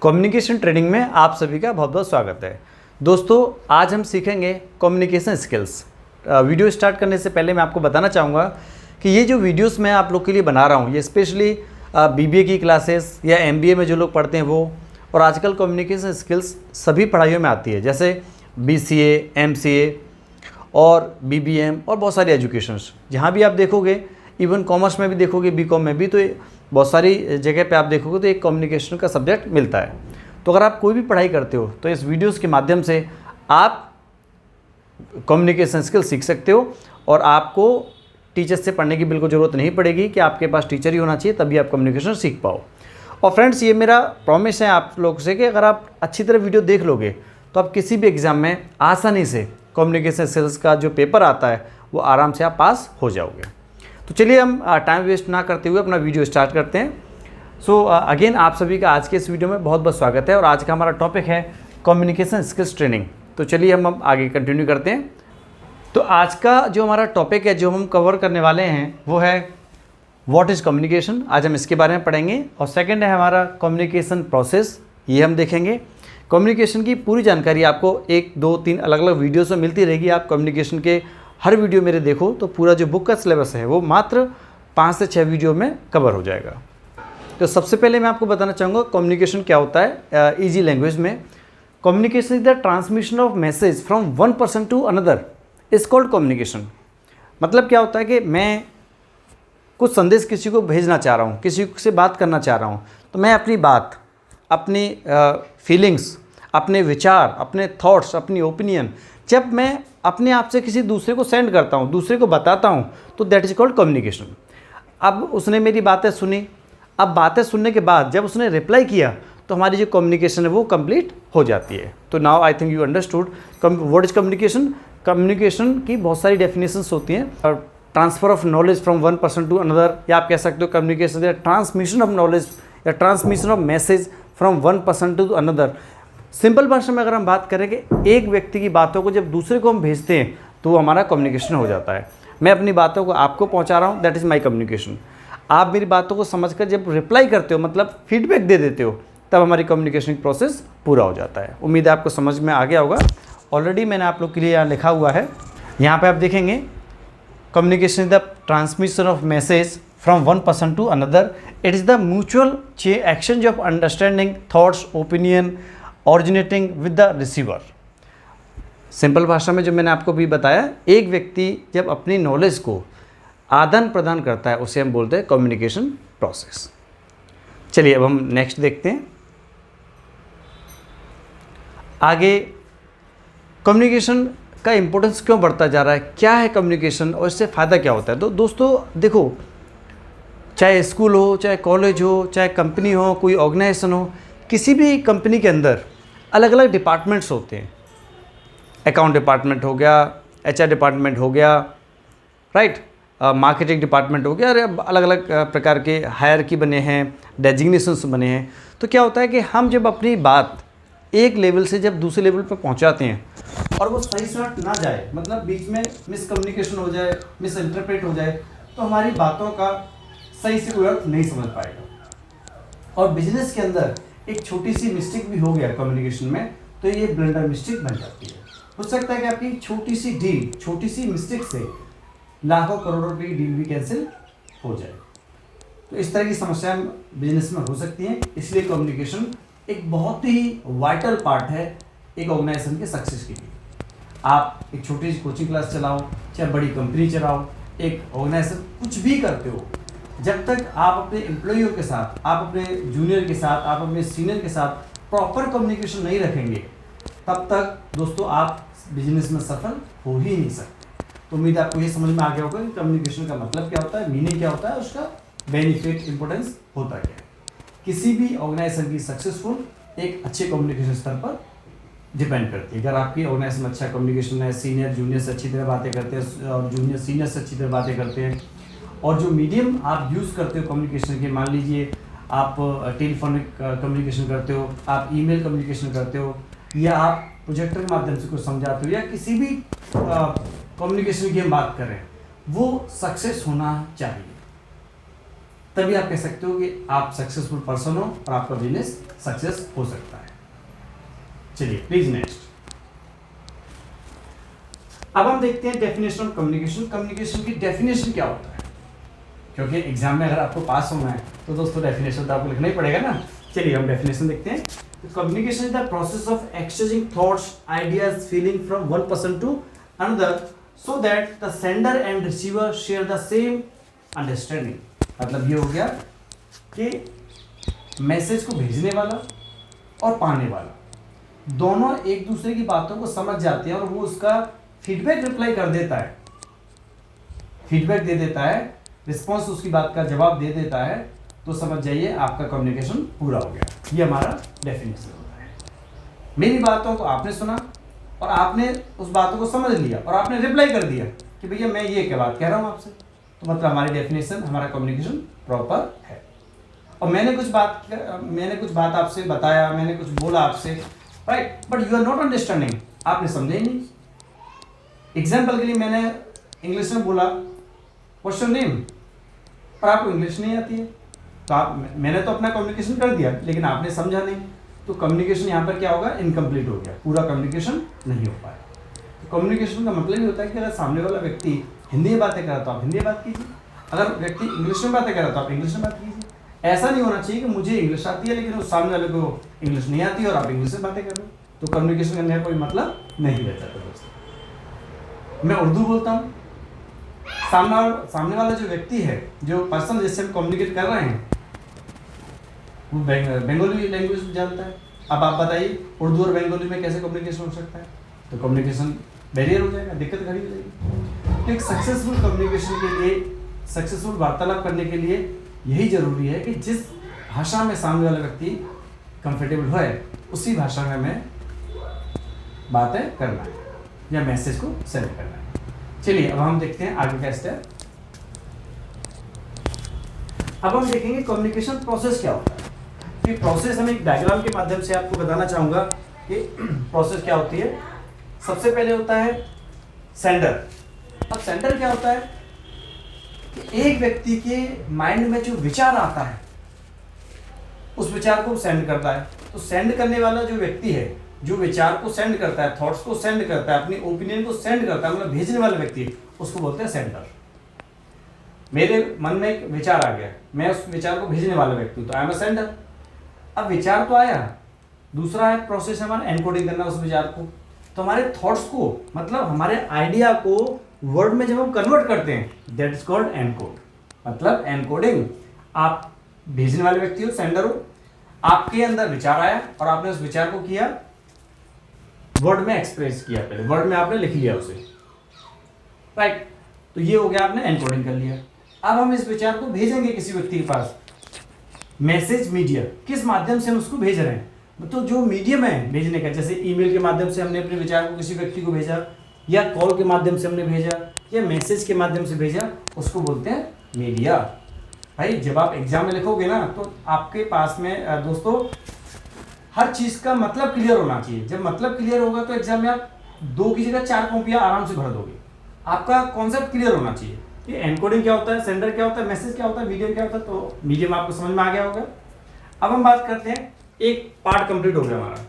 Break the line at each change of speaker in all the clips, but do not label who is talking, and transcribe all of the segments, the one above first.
Communication training में आप सभी का बहुत बहुत स्वागत है। दोस्तों, आज हम सीखेंगे कम्युनिकेशन स्किल्स। वीडियो स्टार्ट करने से पहले मैं आपको बताना चाहूँगा कि ये जो वीडियोस मैं आप लोग के लिए बना रहा हूँ, ये स्पेशली बीबीए की क्लासेस या एमबीए में जो लोग पढ़ते हैं वो, और आजकल कम्युनिकेशन स्किल्स सभी पढ़ाइयों में आती है, जैसे बीसीए, एमसीए और बीबीएम और बहुत सारी एजुकेशंस। जहाँ भी आप देखोगे, इवन कॉमर्स में भी देखोगे, बीकॉम में भी, तो बहुत सारी जगह पे आप देखोगे तो एक कम्युनिकेशन का सब्जेक्ट मिलता है। तो अगर आप कोई भी पढ़ाई करते हो तो इस वीडियोस के माध्यम से आप कम्युनिकेशन स्किल सीख सकते हो, और आपको टीचर से पढ़ने की बिल्कुल ज़रूरत नहीं पड़ेगी कि आपके पास टीचर ही होना चाहिए तभी आप कम्युनिकेशन सीख पाओ। और फ्रेंड्स, ये मेरा प्रॉमिस है आप लोग से कि अगर आप अच्छी तरह वीडियो देख लोगे तो आप किसी भी एग्ज़ाम में आसानी से कम्युनिकेशन स्किल्स का जो पेपर आता है वो आराम से आप पास हो जाओगे। तो चलिए हम टाइम वेस्ट ना करते हुए अपना वीडियो स्टार्ट करते हैं। अगेन आप सभी का आज के इस वीडियो में बहुत बहुत स्वागत है, और आज का हमारा टॉपिक है कम्युनिकेशन स्किल्स ट्रेनिंग। तो चलिए हम आगे कंटिन्यू करते हैं। तो आज का जो हमारा टॉपिक है, जो हम कवर करने वाले हैं, वो है व्हाट इज़ कम्युनिकेशन। आज हम इसके बारे में पढ़ेंगे। और सेकेंड है हमारा कम्युनिकेशन प्रोसेस, ये हम देखेंगे। कम्युनिकेशन की पूरी जानकारी आपको 1, 2, 3 अलग अलग वीडियो से मिलती रहेगी। आप कम्युनिकेशन के हर वीडियो मेरे देखो तो पूरा जो बुक का सिलेबस है वो मात्र 5 से 6 वीडियो में कवर हो जाएगा। तो सबसे पहले मैं आपको बताना चाहूँगा कम्युनिकेशन क्या होता है ईजी लैंग्वेज में। Communication is the transmission of message from one person to another is called communication. मतलब क्या होता है कि मैं कुछ संदेश किसी को भेजना चाह रहा हूँ, किसी से बात करना चाह रहा हूँ, तो मैं अपनी बात, अपनी फीलिंग्स, अपने विचार, अपने थॉट्स, अपनी ओपिनियन जब मैं अपने आप से किसी दूसरे को सेंड करता हूँ, दूसरे को बताता हूँ, तो दैट इज कॉल्ड कम्युनिकेशन। अब उसने मेरी बातें सुनी, अब बातें सुनने के बाद जब उसने रिप्लाई किया तो हमारी जो कम्युनिकेशन है वो कंप्लीट हो जाती है। तो now I think you understood what is communication. Communication की बहुत सारी डेफिनेशंस होती हैं। और transfer of knowledge from one person to another, या आप कह सकते हो कम्युनिकेशन या ट्रांसमिशन ऑफ नॉलेज या transmission of message from one person to another. Simple भाषा में अगर हम बात करें कि एक व्यक्ति की बातों को जब दूसरे को हम भेजते हैं तो वो हमारा कम्युनिकेशन हो जाता है। मैं अपनी बातों को आपको पहुंचा रहा हूं, दैट इज़ माय कम्युनिकेशन। आप मेरी बातों को समझकर जब रिप्लाई करते हो, मतलब फीडबैक दे देते हो, तब हमारी कम्युनिकेशन प्रोसेस पूरा हो जाता है। उम्मीद है आपको समझ में आ गया होगा। ऑलरेडी मैंने आप लोग के लिए यहाँ लिखा हुआ है, यहाँ पर आप देखेंगे communication is the transmission of message from one person to another. It is the mutual exchange of understanding, thoughts, opinion originating with the receiver. Simple भाषा में जो मैंने आपको भी बताया, एक व्यक्ति जब अपनी नॉलेज को आदान प्रदान करता है उसे हम बोलते हैं कम्युनिकेशन प्रोसेस। चलिए अब हम नेक्स्ट देखते हैं। आगे कम्युनिकेशन का इंपॉर्टेंस क्यों बढ़ता जा रहा है, क्या है कम्युनिकेशन और इससे फ़ायदा क्या होता है। तो दोस्तों देखो, चाहे स्कूल हो, चाहे कॉलेज हो, चाहे कंपनी हो, कोई ऑर्गेनाइजेशन हो, किसी भी कंपनी के अंदर अलग अलग डिपार्टमेंट्स होते हैं। अकाउंट डिपार्टमेंट हो गया, एचआर डिपार्टमेंट हो गया, राइट, मार्केटिंग डिपार्टमेंट हो गया, अरे अलग अलग प्रकार के हायरार्की बने हैं, डेजिग्नेशंस बने हैं। तो क्या होता है कि हम जब अपनी बात एक लेवल से जब दूसरे लेवल पर पहुंचाते हैं और वो सही से ना जाए, मतलब बीच में मिसकम्युनिकेशन हो जाए, मिस इंटरप्रेट हो जाए, तो हमारी बातों का सही से कोई अर्थ नहीं समझ पाएगा। और बिजनेस के अंदर एक छोटी सी मिस्टेक भी हो गया कम्युनिकेशन में तो ये ब्लंडर मिस्टेक बन जाती है। हो सकता है कि आपकी छोटी सी डील, छोटी सी मिस्टेक से लाखों करोड़ों रुपए की डील भी कैंसिल हो जाए। तो इस तरह की समस्याएं बिजनेस में हो सकती हैं। इसलिए कम्युनिकेशन एक बहुत ही वाइटल पार्ट है एक ऑर्गेनाइजेशन के सक्सेस के लिए। आप एक छोटी सी कोचिंग क्लास चलाओ, चाहे बड़ी कंपनी चलाओ, एक ऑर्गेनाइजेशन कुछ भी करते हो, जब तक आप अपने एम्प्लॉइयों के साथ, आप अपने जूनियर के साथ, आप अपने सीनियर के साथ प्रॉपर कम्युनिकेशन नहीं रखेंगे, तब तक दोस्तों आप बिजनेस में सफल हो ही नहीं सकते। तो उम्मीद है आपको ये समझ में आ गया होगा कि कम्युनिकेशन का मतलब क्या होता है, मीनिंग क्या होता है, उसका बेनिफिट, इंपॉर्टेंस होता क्या है। किसी भी ऑर्गेनाइजेशन की सक्सेसफुल एक अच्छे कम्युनिकेशन स्तर पर डिपेंड करती है। अगर आपकी ऑर्गेनाइजेशन में अच्छा कम्युनिकेशन है, सीनियर जूनियर से अच्छी तरह बातें करते हैं और जूनियर सीनियर से अच्छी तरह बातें करते हैं, और जो मीडियम आप यूज़ करते हो कम्युनिकेशन के, मान लीजिए आप टेलीफोनिक कम्युनिकेशन करते हो, आप ईमेल कम्युनिकेशन करते हो, या आप प्रोजेक्टर के माध्यम से कुछ समझाते हो, या किसी भी कम्युनिकेशन की हम बात करें, वो सक्सेस होना चाहिए। तभी आप कह सकते हो कि आप सक्सेसफुल पर्सन हो और आपका बिजनेस सक्सेस हो सकता है। चलिए प्लीज नेक्स्ट। अब हम देखते हैं डेफिनेशन ऑफ कम्युनिकेशन। कम्युनिकेशन की डेफिनेशन क्या होता है, क्योंकि एग्जाम में अगर आपको पास होना है तो दोस्तों डेफिनेशन तो आपको लिखना ही पड़ेगा ना। चलिए हम डेफिनेशन देखते हैं। Communication is the process of exchanging thoughts, ideas, feeling from one person to another so that the sender and receiver share the same understanding. मतलब ये हो गया कि मैसेज को भेजने वाला और पाने वाला दोनों एक दूसरे की बातों को समझ जाते हैं और वो उसका फीडबैक रिप्लाई कर देता है, फीडबैक दे देता है, रिस्पॉन्स उसकी बात का जवाब दे देता है, तो समझ जाइए आपका कम्युनिकेशन पूरा हो गया। ये हमारा डेफिनेशन होता है। मेरी बातों को आपने सुना और आपने उस बातों को समझ लिया और आपने रिप्लाई कर दिया कि भैया मैं ये क्या बात कह रहा हूँ आपसे, तो मतलब हमारी डेफिनेशन, हमारा कम्युनिकेशन प्रॉपर है। और मैंने कुछ बात आपसे बताया, मैंने कुछ बोला आपसे, right, but you are not understanding, आपने समझे ही नहीं। एग्जाम्पल के लिए मैंने इंग्लिश में बोला व्हाट्स योर नेम, और आपको इंग्लिश नहीं आती है, तो मैंने तो अपना कम्युनिकेशन कर दिया लेकिन आपने समझा नहीं, तो कम्युनिकेशन यहाँ पर क्या होगा, इनकम्प्लीट हो गया, पूरा कम्युनिकेशन नहीं हो पाया। तो कम्युनिकेशन का मतलब ये होता है कि अगर सामने वाला व्यक्ति हिंदी में बातें कर रहा तो आप हिंदी में बात कीजिए, अगर व्यक्ति इंग्लिश में बातें कर रहा तो आप इंग्लिश में बात कीजिए। ऐसा नहीं होना चाहिए कि मुझे इंग्लिश आती है लेकिन उस सामने वाले को इंग्लिश नहीं आती और आप इंग्लिश में बातें कर रहे हो, तो कम्युनिकेशन करने का कोई मतलब नहीं रहता। दोस्तों मैं उर्दू बोलता हूँ, सामने वाला जो व्यक्ति है, जो पर्सन जिससे हम कम्युनिकेट कर रहे हैं, वो बंगाली लैंग्वेज जानता है। अब आप बताइए उर्दू और बंगाली में कैसे कम्युनिकेशन हो सकता है, तो कम्युनिकेशन बैरियर हो जाएगा, दिक्कत खड़ी हो जाएगी। तो एक सक्सेसफुल कम्युनिकेशन के लिए, सक्सेसफुल वार्तालाप करने के लिए यही जरूरी है कि जिस भाषा में सामने वाला व्यक्ति कंफर्टेबल है उसी भाषा में हमें बातें करना है या मैसेज को सेंड करना है। चलिए अब हम देखते हैं आगे का स्टेप। अब हम देखेंगे कम्युनिकेशन प्रोसेस क्या होता है। ये प्रोसेस हम एक डायग्राम के माध्यम से आपको बताना चाहूंगा कि प्रोसेस क्या होती है। सबसे पहले होता है सेंडर। अब सेंडर क्या होता है कि एक व्यक्ति के माइंड में जो विचार आता है उस विचार को सेंड करता है। तो सेंड करने वाला जो व्यक्ति है, जो विचार को सेंड करता है, थॉट्स को सेंड करता है, अपनी ओपिनियन को सेंड करता है, मतलब भेजने वाला व्यक्ति, उसको बोलते हैं सेंडर। मेरे मन में एक विचार आ गया, मैं उस विचार को भेजने वाला व्यक्ति हूं, तो आई एम अ सेंडर। अब विचार तो आया, दूसरा है प्रोसेस हमारा एनकोडिंग करना उस विचार को। तो हमारे थॉट्स को, मतलब हमारे आइडिया को वर्ड में जब हम कन्वर्ट करते हैं, दैट इज कॉल्ड एनकोड, मतलब एनकोडिंग। आप भेजने वाले व्यक्ति हो, सेंडर हो, आपके अंदर विचार आया और आपने उस विचार को किया वर्ड में एक्सप्रेस किया, पहले वर्ड में आपने लिख लिया उसे, राइट। तो ये हो गया, आपने एनकोडिंग कर लिया। अब हम इस विचार को भेजेंगे किसी व्यक्ति के पास। मैसेज मीडिया, किस माध्यम से हम उसको भेज रहे हैं, तो जो मीडियम है भेजने का, जैसे ईमेल के माध्यम से हमने अपने विचार को किसी व्यक्ति को भेजा, या कॉल के माध्यम से हमने भेजा, या मैसेज के माध्यम से भेजा, उसको बोलते हैं मीडिया। भाई जब आप एग्जाम में लिखोगे ना, तो आपके पास में दोस्तों हर चीज का मतलब क्लियर होना चाहिए। जब मतलब क्लियर होगा तो एग्जाम में आप 2 की जगह 4 कॉपियां आराम से भर दोगे। आपका कॉन्सेप्ट क्लियर होना चाहिए कि एनकोडिंग क्या होता है, सेंडर क्या होता है, मैसेज क्या होता है, मीडियम क्या होता है। तो मीडियम आपको समझ में आ गया होगा। अब हम बात करते हैं, एक पार्ट कंप्लीट हो गया हमारा,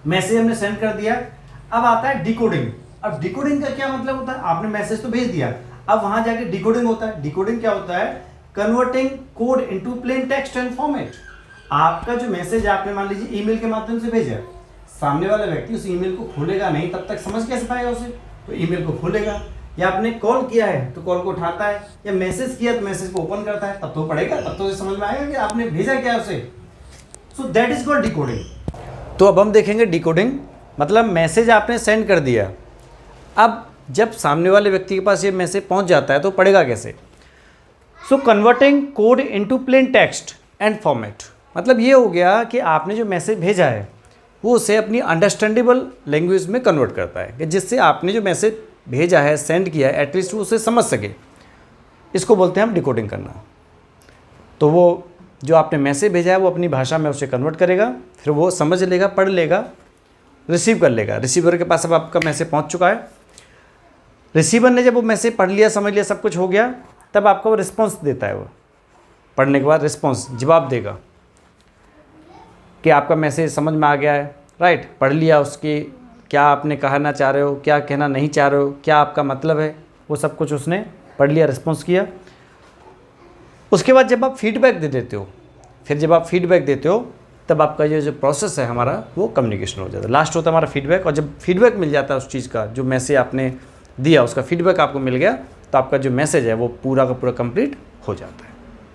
मैसेज हमने सेंड कर दिया। अब आता है डिकोडिंग। अब डिकोडिंग का क्या मतलब होता है, आपने मैसेज तो भेज दिया, अब वहां जाके डिकोडिंग होता है। डिकोडिंग क्या होता है, converting code into plain text and format. आपका जो मैसेज आपने मान लीजिए ईमेल के माध्यम से भेजा, सामने वाला व्यक्ति उस ईमेल को खोलेगा नहीं, तब तक समझ कैसे पाएगा उसे, तो ईमेल को खोलेगा। या आपने कॉल किया है तो कॉल को उठाता है, या मैसेज किया तो मैसेज को ओपन करता है, तब तो पढ़ेगा, तब तो समझ में आएगा कि आपने भेजा क्या उसे। So that is called decoding. तो अब हम देखेंगे डिकोडिंग, मतलब मैसेज आपने सेंड कर दिया, अब जब सामने वाले व्यक्ति के पास ये मैसेज पहुंच जाता है तो पढ़ेगा कैसे। So converting code into plain text and format, मतलब ये हो गया कि आपने जो मैसेज भेजा है वो उसे अपनी अंडरस्टैंडेबल लैंग्वेज में कन्वर्ट करता है, कि जिससे आपने जो मैसेज भेजा है, सेंड किया है, एटलीस्ट वो उसे समझ सके। इसको बोलते हैं हम डिकोडिंग करना। तो वो जो आपने मैसेज भेजा है वो अपनी भाषा में उसे कन्वर्ट करेगा, फिर वो समझ लेगा, पढ़ लेगा, रिसीव कर लेगा। रिसीवर के पास अब आपका मैसेज पहुंच चुका है। रिसीवर ने जब वो मैसेज पढ़ लिया, समझ लिया, सब कुछ हो गया, तब आपको वो रिस्पॉन्स देता है वो, पढ़ने के बाद रिस्पॉन्स जवाब देगा कि आपका मैसेज समझ में आ गया है, राइट, पढ़ लिया, उसकी क्या आपने कहना चाह रहे हो, क्या कहना नहीं चाह रहे हो, क्या आपका मतलब है, वो सब कुछ उसने पढ़ लिया, रिस्पॉन्स किया। उसके बाद जब आप फीडबैक दे देते हो, फिर जब आप फीडबैक देते हो तब आपका ये जो प्रोसेस है हमारा वो कम्युनिकेशन हो जाता है। लास्ट होता है हमारा फीडबैक, और जब फीडबैक मिल जाता है उस चीज़ का, जो मैसेज आपने दिया उसका फीडबैक आपको मिल गया, तो आपका जो मैसेज है वो पूरा का पूरा कंप्लीट हो जाता है।